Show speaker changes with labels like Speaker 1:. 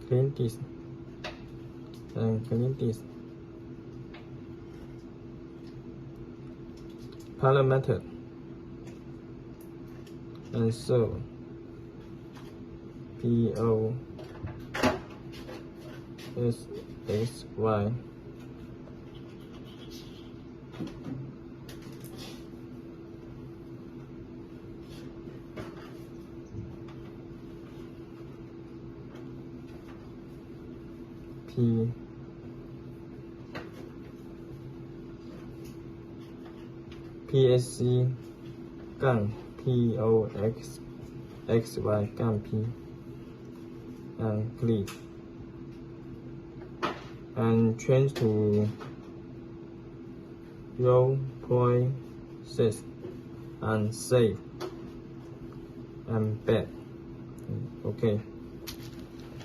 Speaker 1: clean this and clean this. Parameter and so POSXY PSC 杠 POSXY 杠 P and click and change to row process and save and back. Okay.